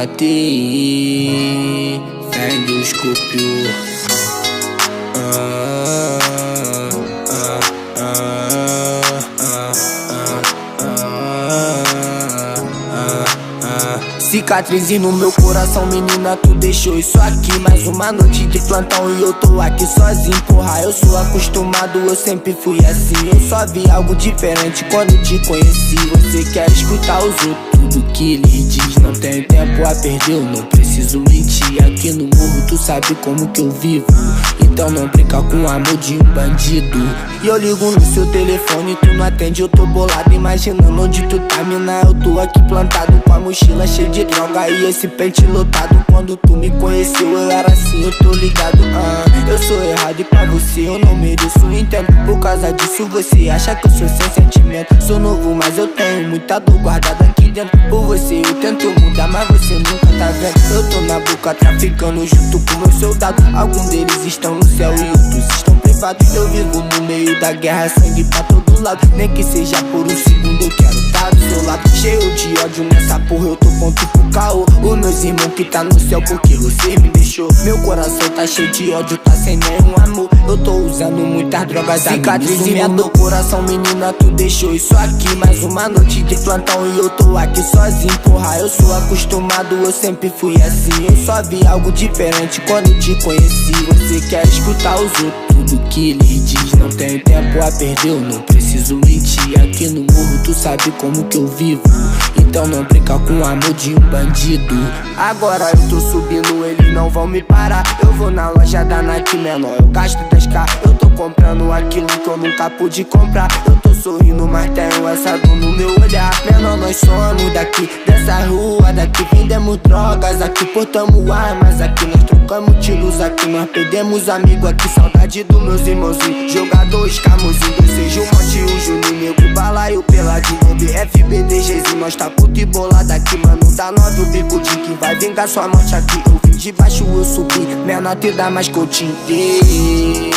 TI, fé em Deus copiou. Cicatriz no meu coração, menina, tu deixou isso aqui. Mais uma noite de plantão e eu tô aqui sozinho. Porra, eu sou acostumado, eu sempre fui assim. Eu só vi algo diferente quando te conheci. Você quer escutar os outros, tudo que ele diz. Não tenho tempo a perder, eu não preciso mentir. Aqui no morro tu sabe como que eu vivo, então não brinca com o amor de um bandido. E eu ligo no seu telefone, tu não atende, eu tô bolado imaginando onde tu tá, mina. Eu tô aqui plantado com a mochila cheia de droga e esse pente lotado. Quando tu me conheceu eu era assim, eu tô ligado. Eu sou errado e pra você eu não mereço, entendo. Por causa disso você acha que eu sou sem sentimento. Sou novo mas eu tenho muita dor guardada aqui dentro. Por você eu tento mudar mas você nunca tá vendo. Eu tô na boca traficando junto com meus soldados. Alguns deles estão no céu e outros estão privados. Eu vivo no meio da guerra, sangue pra todo lado. Nem que seja por um segundo eu quero estar do seu lado. Cheio de ódio nessa porra, eu tô pronto pro caô. Os meus irmãos que tá no céu porque você me deixou. Meu coração tá cheio de ódio, tá sem nenhum amor. Eu tô usando muitas drogas, cicatriz em meu coração, menina, tu deixou isso aqui. Mais uma noite de plantão e eu tô aqui sozinho. Porra, eu sou acostumado, eu sempre fui assim. Eu só vi algo diferente quando te conheci. Você quer escutar os outros, tudo que ele diz. Não tenho tempo a perder, eu não preciso mentir. Aqui no morro tu sabe como que eu vivo, então não brinca com o amor de um bandido. Agora eu tô subindo, eles não vão me parar. Eu vou na loja da Nike menor, eu gasto 10k. Eu tô comprando aquilo que eu nunca pude comprar. Eu tô sorrindo, mas tenho essa dor no meu olhar. Menor, nós somos daqui, dessa rua daqui. Vendemos drogas aqui, portamos armas aqui. Nós trocamos tiros aqui, nós perdemos amigos aqui. Saudade dos meus irmãozinhos, jogadores camozinhos. Seja o Monte, o Juninho, Nego, Balaio, Peladinho, BF, BDGzinho. Nós tá puto e bolado aqui, mano. Dá 9 o bico de que vai vingar sua morte aqui. Eu vim de baixo, eu subi, menor te dá mais que eu te dei.